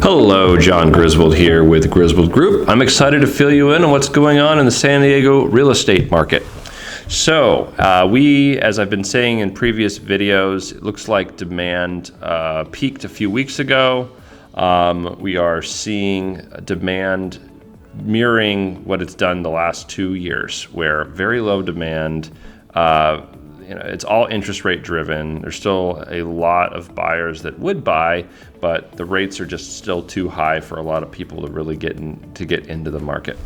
Hello, John Griswold here with Griswold Group. I'm excited to fill you in on what's going on in the San Diego real estate market. So as I've been saying in previous videos, it looks like demand peaked a few weeks ago. We are seeing demand mirroring what it's done the last 2 years, where very low demand. It's all interest rate driven. There's still a lot of buyers that would buy, but the rates are just still too high for a lot of people to really get into the market.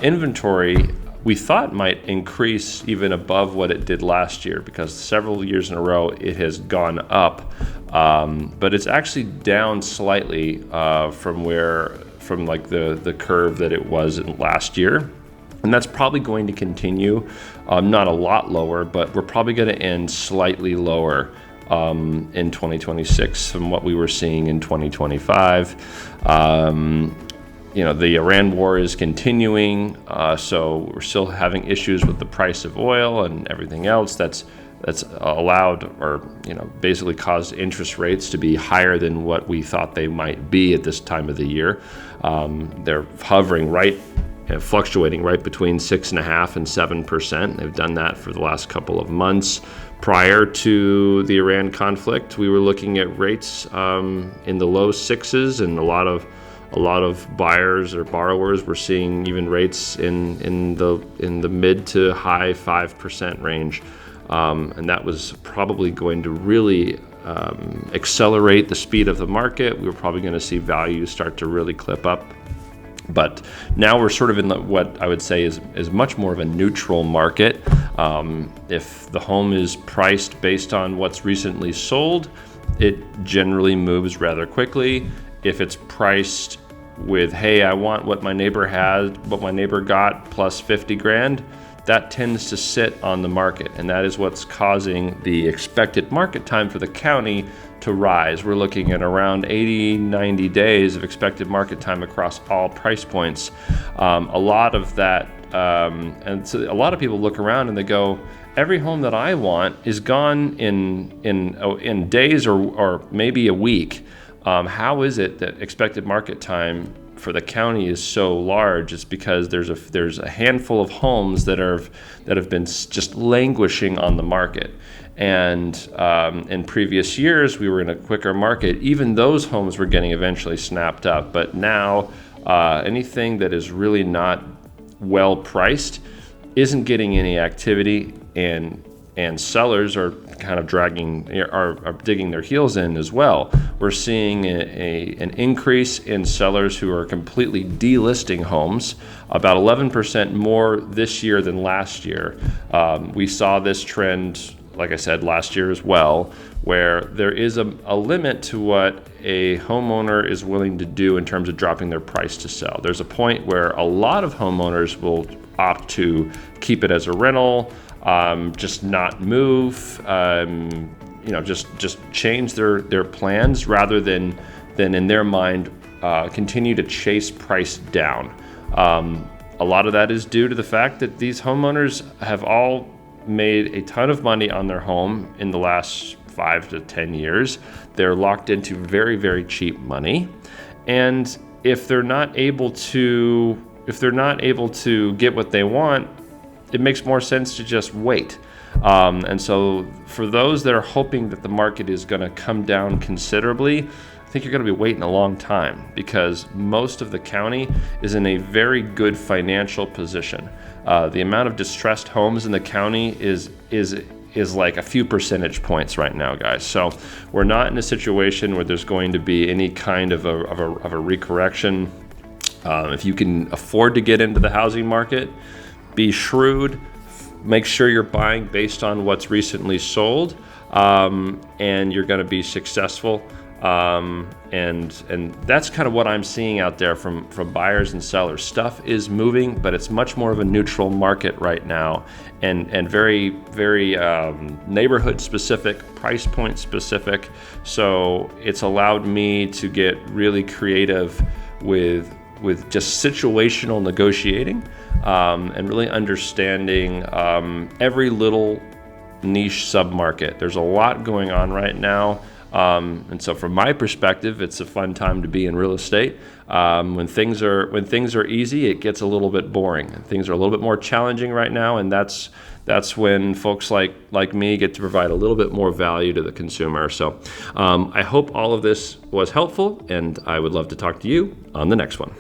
Inventory, we thought might increase even above what it did last year, because several years in a row it has gone up, but it's actually down slightly from the curve that it was in last year. And that's probably going to continue, not a lot lower, but we're probably going to end slightly lower in 2026 from what we were seeing in 2025. The Iran war is continuing, so we're still having issues with the price of oil and everything else that's allowed or basically caused interest rates to be higher than what we thought they might be at this time of the year. They're hovering fluctuating right between 6.5% and 7%. They've done that for the last couple of months. Prior to the Iran conflict, we were looking at rates in the low sixes, and a lot of buyers or borrowers were seeing even rates in the mid to high 5% range, and that was probably going to really accelerate the speed of the market. We were probably going to see values start to really clip up. But now we're sort of in what I would say is much more of a neutral market. If the home is priced based on what's recently sold, it generally moves rather quickly. If it's priced with, hey, I want what my neighbor got plus 50 grand, that tends to sit on the market. And that is what's causing the expected market time for the county to rise. We're looking at around 80, 90 days of expected market time across all price points. A lot of that, and so a lot of people look around and they go, every home that I want is gone in days or maybe a week. How is it that expected market time for the county is so large? It's because there's a handful of homes that have been just languishing on the market. And in previous years, we were in a quicker market. Even those homes were getting eventually snapped up. But now, anything that is really not well priced isn't getting any activity, and sellers are kind of are digging their heels in as well. We're seeing an increase in sellers who are completely delisting homes, about 11% more this year than last year. We saw this trend, like I said, last year as well, where there is a limit to what a homeowner is willing to do in terms of dropping their price to sell. There's a point where a lot of homeowners will opt to keep it as a rental, just not move, just change their plans rather than in their mind continue to chase price down. A lot of that is due to the fact that these homeowners have all made a ton of money on their home in the last 5 to 10 years. They're locked into very, very cheap money, and if they're not able to get what they want, it makes more sense to just wait. And so for those that are hoping that the market is going to come down considerably, I think you're going to be waiting a long time, because most of the county is in a very good financial position. The amount of distressed homes in the county is like a few percentage points right now, guys. So we're not in a situation where there's going to be any kind of a recorrection. If you can afford to get into the housing market, be shrewd. Make sure you're buying based on what's recently sold, and you're going to be successful. And that's kind of what I'm seeing out there from buyers and sellers. Stuff is moving, but it's much more of a neutral market right now, and very, very neighborhood specific, price point specific. So it's allowed me to get really creative with just situational negotiating, and really understanding every little niche submarket. There's a lot going on right now. And so from my perspective, it's a fun time to be in real estate. When things are easy, it gets a little bit boring. Things are a little bit more challenging right now, and that's when folks like me get to provide a little bit more value to the consumer. So I hope all of this was helpful, and I would love to talk to you on the next one.